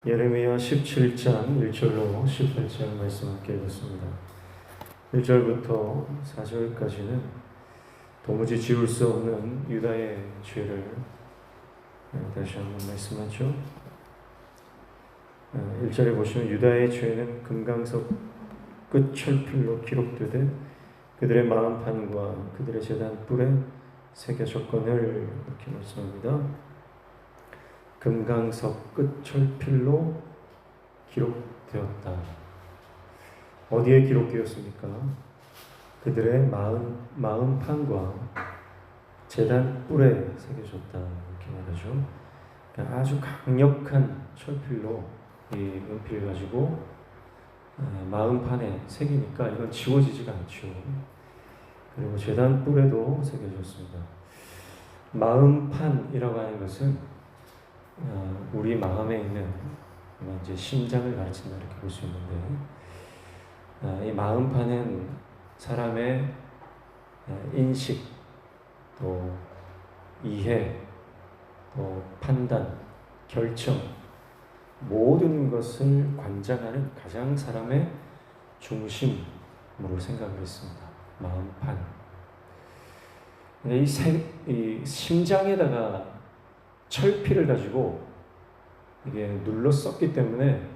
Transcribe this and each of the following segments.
예레미야 17장 1절로 18절 말씀 함께 읽었습니다. 1절부터 4절까지는 도무지 지울 수 없는 유다의 죄를 다시 한번 말씀하죠. 1절에 보시면 유다의 죄는 금강석 끝 철필로 기록되되 그들의 마음판과 그들의 제단 뿔에 새겨졌거늘 이렇게 말씀합니다. 금강석 끝 철필로 기록되었다. 어디에 기록되었습니까? 그들의 마음판과 제단 뿔에 새겨졌다 이렇게 말하죠. 그러니까 아주 강력한 철필로 이 연필 가지고 마음판에 새기니까 이건 지워지지가 않죠. 그리고 제단 뿔에도 새겨졌습니다. 마음판이라고 하는 것은 우리 마음에 있는 이제 심장을 가르친다 이렇게 볼 수 있는데, 이 마음판은 사람의 인식, 또 이해, 또 판단, 결정 모든 것을 관장하는 가장 사람의 중심으로 생각을 했습니다. 마음판. 이 심장에다가 철필을 가지고 이게 눌러 썼기 때문에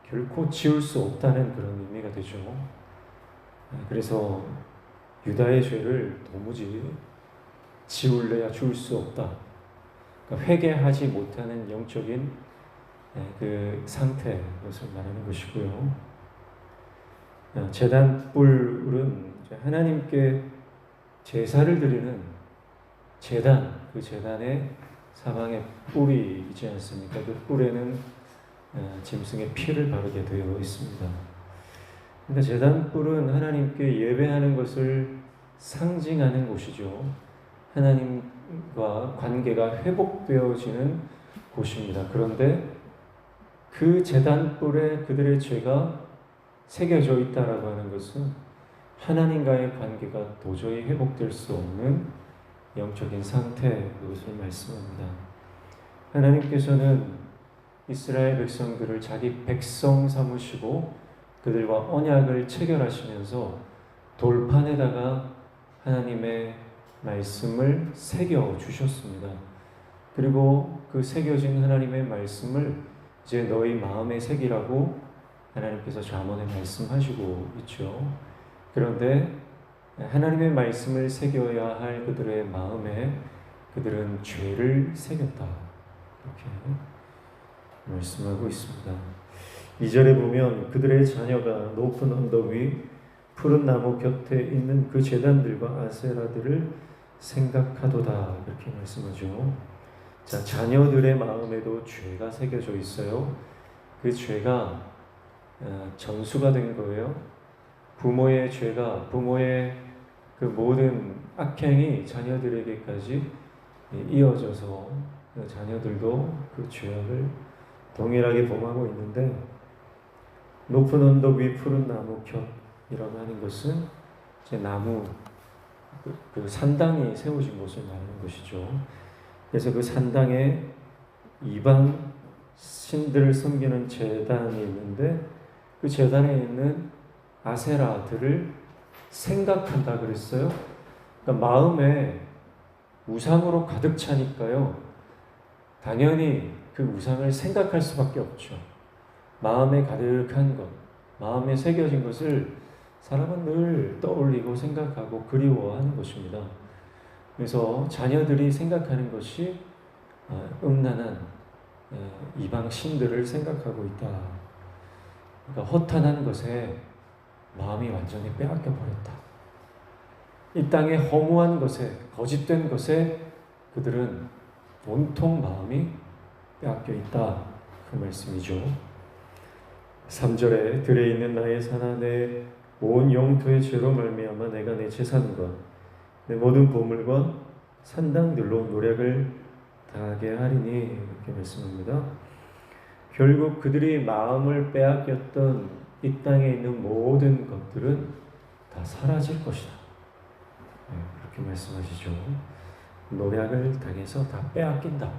결코 지울 수 없다는 그런 의미가 되죠. 그래서 유다의 죄를 도무지 지울래야 지울 수 없다. 그러니까 회개하지 못하는 영적인 그 상태, 것을 말하는 것이고요. 제단 뿔은 하나님께 제사를 드리는 제단, 그 제단에 사방에 뿔이 있지 않습니까? 그 뿔에는 짐승의 피를 바르게 되어 있습니다. 그러니까 제단 뿔은 하나님께 예배하는 것을 상징하는 곳이죠. 하나님과 관계가 회복되어지는 곳입니다. 그런데 그 제단 뿔에 그들의 죄가 새겨져 있다라고 하는 것은 하나님과의 관계가 도저히 회복될 수 없는 영적인 상태, 그것을 말씀합니다. 하나님께서는 이스라엘 백성들을 자기 백성 삼으시고 그들과 언약을 체결하시면서 돌판에다가 하나님의 말씀을 새겨 주셨습니다. 그리고 그 새겨진 하나님의 말씀을 이제 너희 마음에 새기라고 하나님께서 잠언에 말씀하시고 있죠. 그런데 하나님의 말씀을 새겨야 할 그들의 마음에 그들은 죄를 새겼다. 이렇게 말씀하고 있습니다. 2절에 보면 그들의 자녀가 높은 언덕 위 푸른 나무 곁에 있는 그 제단들과 아세라들을 생각하도다. 이렇게 말씀하죠. 자, 자녀들의 마음에도 죄가 새겨져 있어요. 그 죄가 전수가 된 거예요. 부모의 죄가, 부모의 그 모든 악행이 자녀들에게까지 이어져서 자녀들도 그 죄악을 동일하게 범하고 있는데, 높은 언덕 위 푸른 나무 곁이라고 하는 것은 이제 나무, 그 산당이 세워진 곳을 말하는 것이죠. 그래서 그 산당에 이방 신들을 섬기는 제단이 있는데 그 제단에 있는 아세라들을 생각한다 그랬어요. 그러니까 마음에 우상으로 가득 차니까요. 당연히 그 우상을 생각할 수밖에 없죠. 마음에 가득한 것, 마음에 새겨진 것을 사람은 늘 떠올리고 생각하고 그리워하는 것입니다. 그래서 자녀들이 생각하는 것이 음란한 이방 신들을 생각하고 있다. 그러니까 허탄한 것에 마음이 완전히 빼앗겨 버렸다. 이 땅의 허무한 것에, 거짓된 것에 그들은 온통 마음이 빼앗겨 있다. 그 말씀이죠. 3절에 들에 있는 나의 산하 내 온 영토의 죄로 말미암아 내가 내 재산과 내 모든 보물과 산당들로 노력을 다하게 하리니 이렇게 말씀합니다. 결국 그들이 마음을 빼앗겼던 이 땅에 있는 모든 것들은 다 사라질 것이다. 그렇게 말씀하시죠. 노력을 당해서 다 빼앗긴다.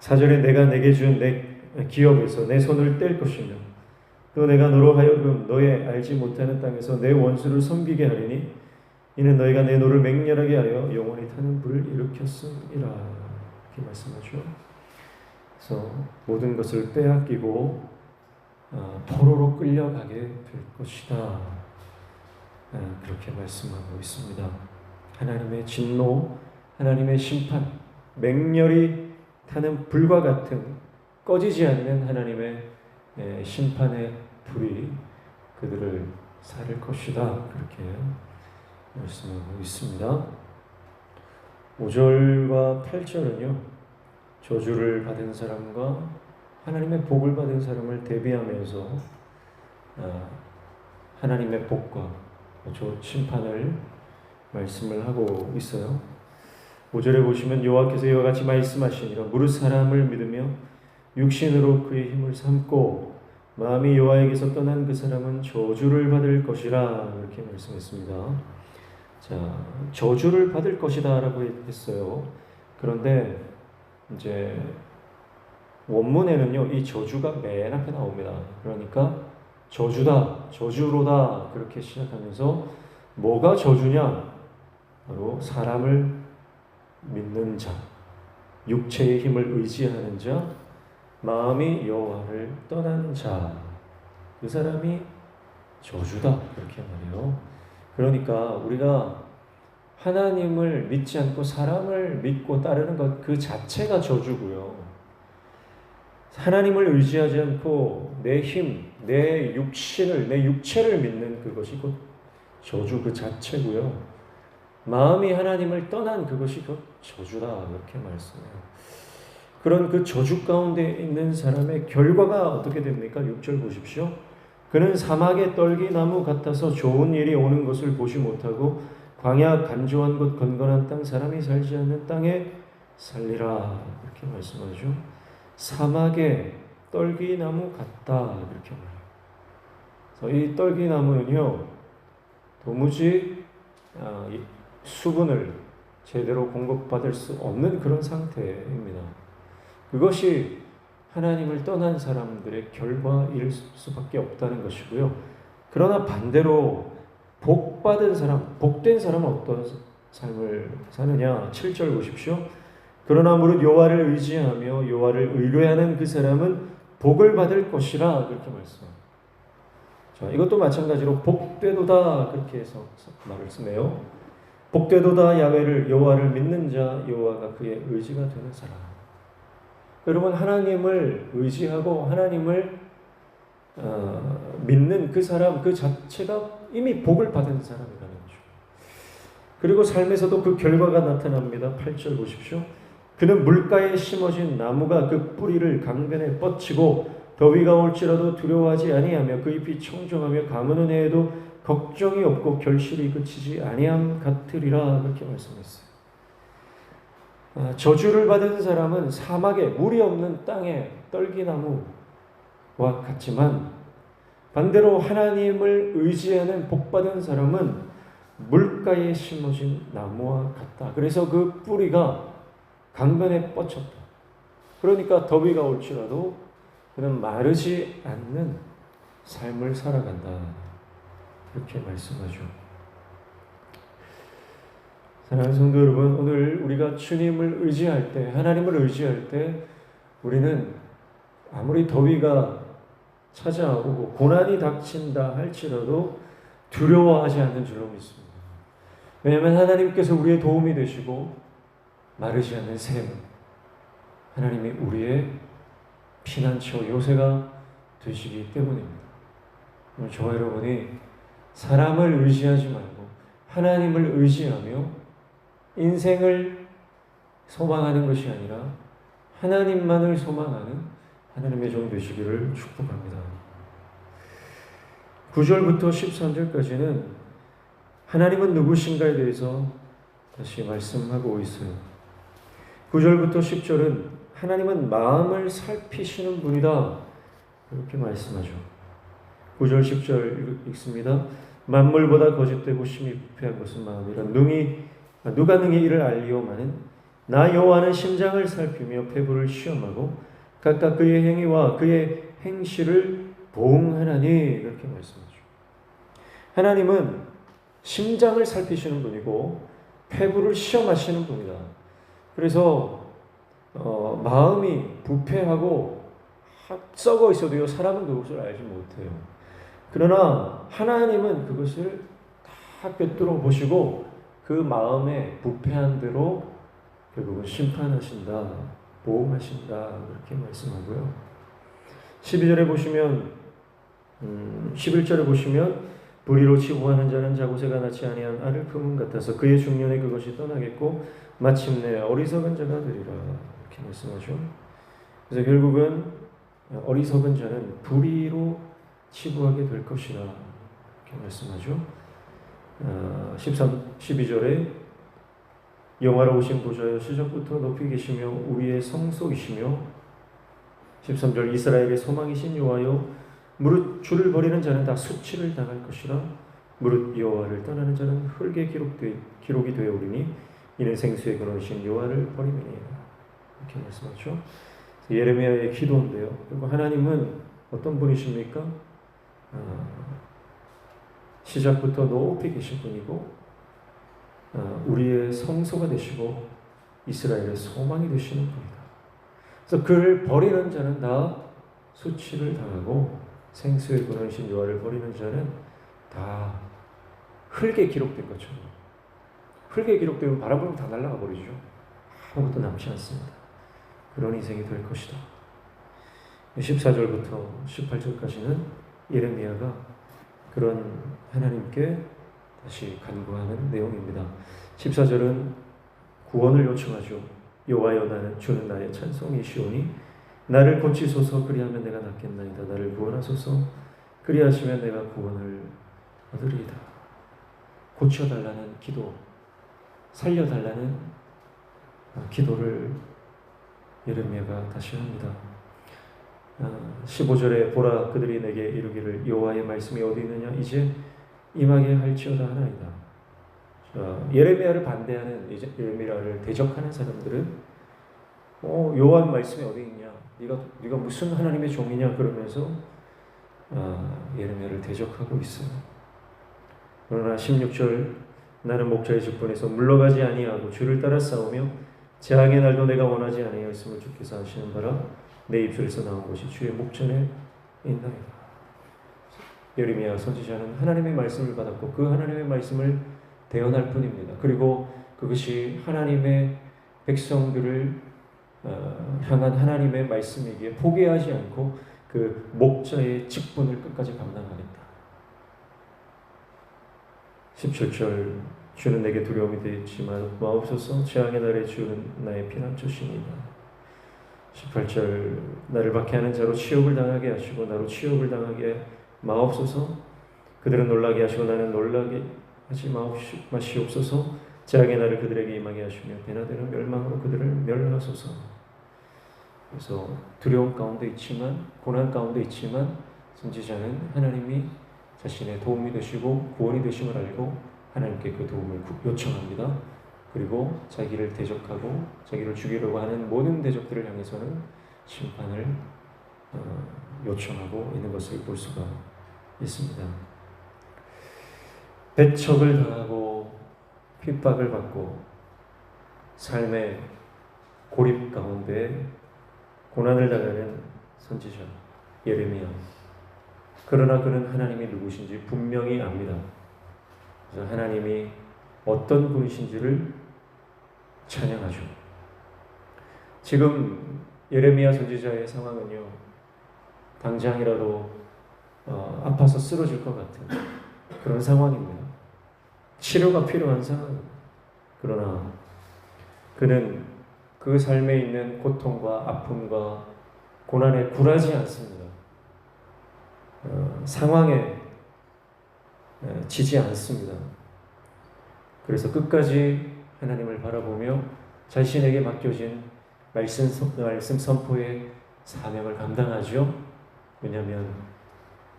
4절에 내가 내게 준 내 기업에서 내 손을 뗄 것이며 또 내가 너로 하여금 너의 알지 못하는 땅에서 내 원수를 섬기게 하리니 이는 너희가 내 노를 맹렬하게 하여 영원히 타는 불을 일으켰음이라. 이렇게 말씀하죠. 그래서 모든 것을 빼앗기고 포로로 끌려가게 될 것이다. 그렇게 말씀하고 있습니다. 하나님의 진노, 하나님의 심판, 맹렬히 타는 불과 같은 꺼지지 않는 하나님의 심판의 불이 그들을 살릴 것이다. 그렇게 말씀하고 있습니다. 5절과 8절은요, 저주를 받은 사람과 하나님의 복을 받은 사람을 대비하면서 하나님의 복과 심판을 말씀을 하고 있어요. 5절에 보시면 여호와께서 이와 같이 말씀하시니라. 무릇 사람을 믿으며 육신으로 그의 힘을 삼고 마음이 여호와에게서 떠난 그 사람은 저주를 받을 것이라. 이렇게 말씀했습니다. 자, 저주를 받을 것이다 라고 했어요. 그런데 이제 원문에는요, 이 저주가 맨 앞에 나옵니다. 그러니까 저주다, 저주로다 그렇게 시작하면서 뭐가 저주냐? 바로 사람을 믿는 자, 육체의 힘을 의지하는 자, 마음이 여호와를 떠난 자, 그 사람이 저주다 그렇게 말해요. 그러니까 우리가 하나님을 믿지 않고 사람을 믿고 따르는 것 그 자체가 저주고요. 하나님을 의지하지 않고 내 힘, 내 육신을, 내 육체를 믿는 그것이 곧 저주 그 자체고요. 마음이 하나님을 떠난 그것이 곧 저주다 이렇게 말씀해요. 그런 그 저주 가운데 있는 사람의 결과가 어떻게 됩니까? 6절 보십시오. 그는 사막의 떨기나무 같아서 좋은 일이 오는 것을 보지 못하고 광야 간조한 곳 건건한 땅 사람이 살지 않는 땅에 살리라 이렇게 말씀하죠. 사막의 떨기나무 같다 이렇게 말해요. 그래서 이 떨기나무는요, 도무지 수분을 제대로 공급받을 수 없는 그런 상태입니다. 그것이 하나님을 떠난 사람들의 결과일 수밖에 없다는 것이고요. 그러나 반대로 복받은 사람, 복된 사람은 어떤 삶을 사느냐? 7절 보십시오. 그러나 무릇 여호와를 의지하며 여호와를 의뢰하는 그 사람은 복을 받을 것이라 그렇게 말씀합니다. 자, 이것도 마찬가지로 복되도다 그렇게 해서 말을 쓰네요. 복되도다 야훼를 여호와를 믿는 자, 여호와가 그의 의지가 되는 사람. 여러분, 하나님을 의지하고 하나님을 믿는 그 사람 그 자체가 이미 복을 받은 사람이라는 거죠. 그리고 삶에서도 그 결과가 나타납니다. 8절 보십시오. 그는 물가에 심어진 나무가 그 뿌리를 강변에 뻗치고 더위가 올지라도 두려워하지 아니하며 그 잎이 청정하며 가무는 해에도 걱정이 없고 결실이 그치지 아니함 같으리라 그렇게 말씀했어요. 저주를 받은 사람은 사막에 물이 없는 땅에 떨기나무와 같지만 반대로 하나님을 의지하는 복받은 사람은 물가에 심어진 나무와 같다. 그래서 그 뿌리가 강변에 뻗쳤다. 그러니까 더위가 올지라도 그는 마르지 않는 삶을 살아간다. 그렇게 말씀하죠. 사랑하는 성도 여러분, 오늘 우리가 주님을 의지할 때, 하나님을 의지할 때 우리는 아무리 더위가 찾아오고 고난이 닥친다 할지라도 두려워하지 않는 줄로 믿습니다. 왜냐하면 하나님께서 우리의 도움이 되시고 마르지 않는 샘, 하나님이 우리의 피난처 요새가 되시기 때문입니다. 오늘 저와 여러분이 사람을 의지하지 말고 하나님을 의지하며 인생을 소망하는 것이 아니라 하나님만을 소망하는 하나님의 종 되시기를 축복합니다. 9절부터 13절까지는 하나님은 누구신가에 대해서 다시 말씀하고 있어요. 9절부터 10절은 하나님은 마음을 살피시는 분이다 이렇게 말씀하죠. 9절 10절 읽습니다. 만물보다 거짓되고 심히 부패한 것은 마음이라 누가 능히 이를 알리오마는 나 여호와는 심장을 살피며 폐부를 시험하고 각각 그의 행위와 그의 행실을 보응하나니 그렇게 말씀하죠. 하나님은 심장을 살피시는 분이고 폐부를 시험하시는 분이다. 그래서 마음이 부패하고 썩어 있어도요, 사람은 그것을 알지 못해요. 그러나 하나님은 그것을 다 꿰뚫어 보시고 그 마음의 부패한 대로 결국은 심판하신다, 보응하신다 그렇게 말씀하고요. 12절에 보시면 11절에 보시면 불의로 치부하는 자는 자고새가 낳지 아니한 알을 품은 같아서 그의 중년에 그것이 떠나겠고 마침내 어리석은 자가 되리라 이렇게 말씀하죠. 그래서 결국은 어리석은 자는 불의로 치부하게 될 것이라 이렇게 말씀하죠. 12절에 영화로우신 보좌여 시작부터 높이 계시며 우리의 성소이시며 13절 이스라엘의 소망이신 여호와여 무릇 주를 버리는 자는 다 수치를 당할 것이라 무릇 여호와를 떠나는 자는 흙에 기록이 되어오리니 이는 생수의 근원이신 여호와를 버림이니라 이렇게 말씀하죠. 예레미야의 기도인데요. 그리고 하나님은 어떤 분이십니까? 시작부터 높이 계신 분이고 우리의 성소가 되시고 이스라엘의 소망이 되시는 분이다. 그래서 그를 버리는 자는 다 수치를 당하고 생수의 근원이신 여호와를 버리는 자는 다 흙에 기록된 것처럼 흙에 기록되면 바람 불면 다 날아가 버리죠. 아무것도 남지 않습니다. 그런 인생이 될 것이다. 14절부터 18절까지는 예레미야가 그런 하나님께 다시 간구하는 내용입니다. 14절은 구원을 요청하죠. 여호와여 나는 주는 나의 찬송이시오니 나를 고치소서 그리하면 내가 낫겠나이다. 나를 구원하소서 그리하시면 내가 구원을 얻으리이다. 고쳐달라는 기도, 살려달라는 기도를 예레미야가 다시 합니다. 15절에 보라 그들이 내게 이르기를 여호와의 말씀이 어디 있느냐 이제 임하게 할지어다 하나이다. 예레미야를 반대하는 예레미야를 대적하는 사람들은 여호와의 말씀이 어디 있냐? 네가 무슨 하나님의 종이냐? 그러면서 예레미야를 대적하고 있어요. 그러나 16절 나는 목자의 직분에서 물러가지 아니하고 주를 따라 싸우며 재앙의 날도 내가 원하지 아니하였음을 주께서 하시는 바라 내 입술에서 나온 것이 주의 목전에 있나이다. 예레미야 선지자는 하나님의 말씀을 받았고 그 하나님의 말씀을 대언할 뿐입니다. 그리고 그것이 하나님의 백성들을 향한 하나님의 말씀이기에 포기하지 않고 그 목자의 직분을 끝까지 감당하겠다. 17절 주는 내게 두려움이 되지 마옵소서 재앙의 날에 주는 나의 피난처시니이다. 18절 나를 박해하는 자로 치욕을 당하게 하시고 나로 치욕을 당하게 마옵소서 그들은 놀라게 하시고 나는 놀라게 하지 마시옵소서 재앙의 날을 그들에게 임하게 하시며 배나되는 멸망으로 그들을 멸하소서. 그래서 두려움 가운데 있지만 고난 가운데 있지만 선지자는 하나님이 자신의 도움이 되시고 구원이 되심을 알고 하나님께 그 도움을 요청합니다. 그리고 자기를 대적하고 자기를 죽이려고 하는 모든 대적들을 향해서는 심판을 요청하고 있는 것을 볼 수가 있습니다. 배척을 당하고 핍박을 받고 삶의 고립 가운데 고난을 당하는 선지자 예레미야. 그러나 그는 하나님이 누구신지 분명히 압니다. 그래서 하나님이 어떤 분이신지를 찬양하죠. 지금 예레미야 선지자의 상황은요, 당장이라도 아파서 쓰러질 것 같은 그런 상황입니다. 치료가 필요한 상황입니다. 그러나 그는 그 삶에 있는 고통과 아픔과 고난에 굴하지 않습니다. 상황에 지지 않습니다. 그래서 끝까지 하나님을 바라보며 자신에게 맡겨진 말씀 선포의 사명을 감당하죠. 왜냐하면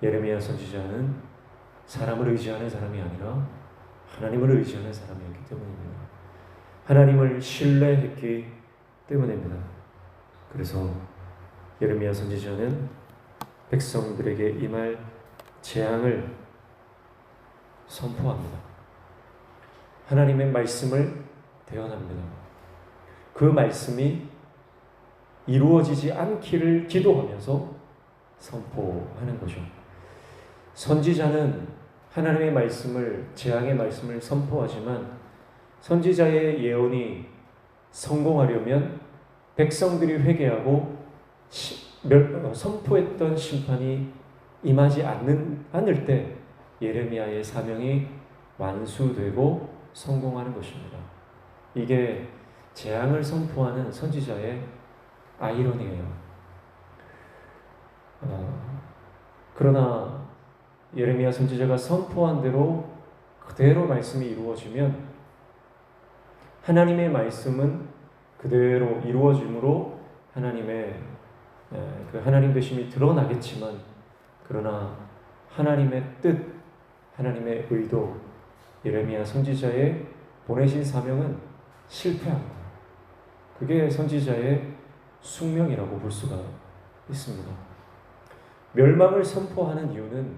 예레미야 선지자는 사람을 의지하는 사람이 아니라 하나님을 의지하는 사람이었기 때문입니다. 하나님을 신뢰했기 때문입니다. 그래서 예레미야 선지자는 백성들에게 임할 재앙을 선포합니다. 하나님의 말씀을 대언합니다. 그 말씀이 이루어지지 않기를 기도하면서 선포하는 거죠. 선지자는 하나님의 말씀을, 재앙의 말씀을 선포하지만 선지자의 예언이 성공하려면 백성들이 회개하고 선포했던 심판이 임하지 않을 때 예레미야의 사명이 완수되고 성공하는 것입니다. 이게 재앙을 선포하는 선지자의 아이러니예요. 그러나 예레미야 선지자가 선포한 대로 그대로 말씀이 이루어지면 하나님의 말씀은 그대로 이루어짐으로 하나님의 그 하나님 되심이 드러나겠지만, 그러나 하나님의 뜻, 하나님의 의도, 예레미야 선지자의 보내신 사명은 실패합니다. 그게 선지자의 숙명이라고 볼 수가 있습니다. 멸망을 선포하는 이유는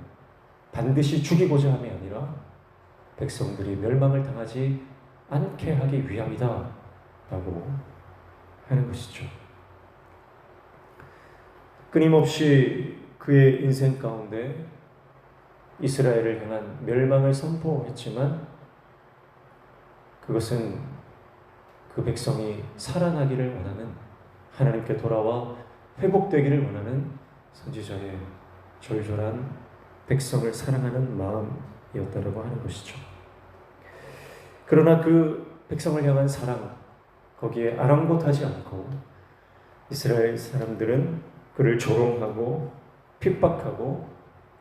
반드시 죽이고자 함이 아니라 백성들이 멸망을 당하지 않게 하기 위함이다 라고 하는 것이죠. 끊임없이 그의 인생 가운데 이스라엘을 향한 멸망을 선포했지만 그것은 그 백성이 살아나기를 원하는, 하나님께 돌아와 회복되기를 원하는 선지자의 절절한 백성을 사랑하는 마음이었다라고 하는 것이죠. 그러나 그 백성을 향한 사랑, 거기에 아랑곳하지 않고 이스라엘 사람들은 그를 조롱하고 핍박하고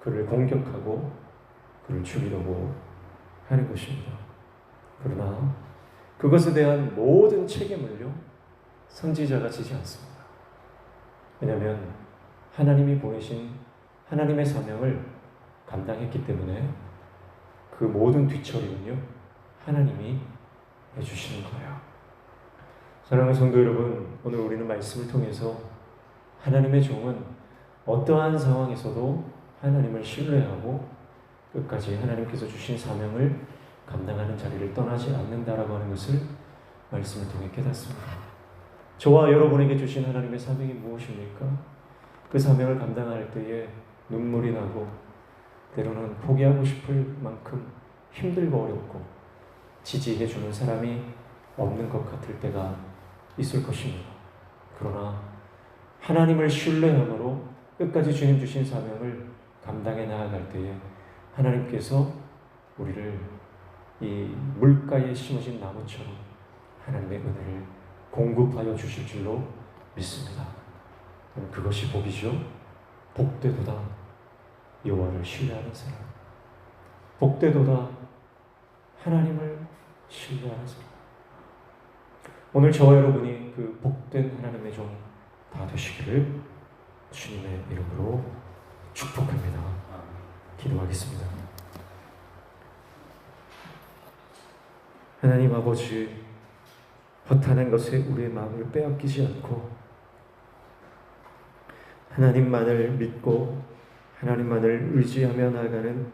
그를 공격하고 그를 죽이려고 하는 것입니다. 그러나 그것에 대한 모든 책임을요, 선지자가 지지 않습니다. 왜냐하면 하나님이 보내신 하나님의 사명을 감당했기 때문에 그 모든 뒤처리는요, 하나님이 해주시는 거예요. 사랑하는 성도 여러분, 오늘 우리는 말씀을 통해서 하나님의 종은 어떠한 상황에서도 하나님을 신뢰하고 끝까지 하나님께서 주신 사명을 감당하는 자리를 떠나지 않는다라고 하는 것을 말씀을 통해 깨닫습니다. 저와 여러분에게 주신 하나님의 사명이 무엇입니까? 그 사명을 감당할 때에 눈물이 나고 때로는 포기하고 싶을 만큼 힘들고 어렵고 지지해주는 사람이 없는 것 같을 때가 있을 것입니다. 그러나 하나님을 신뢰함으로 끝까지 주님 주신 사명을 감당해 나아갈 때에 하나님께서 우리를 이 물가에 심어진 나무처럼 하나님의 은혜를 공급하여 주실 줄로 믿습니다. 그것이 복이죠. 복되도다 여호와를 신뢰하는 사람, 복되도다 하나님을 신뢰하는 사람. 오늘 저와 여러분이 그 복된 하나님의 종 다 되시기를 주님의 이름으로 축복합니다. 기도하겠습니다. 하나님 아버지, 허탄한 것에 우리의 마음을 빼앗기지 않고 하나님만을 믿고 하나님만을 의지하며 나아가는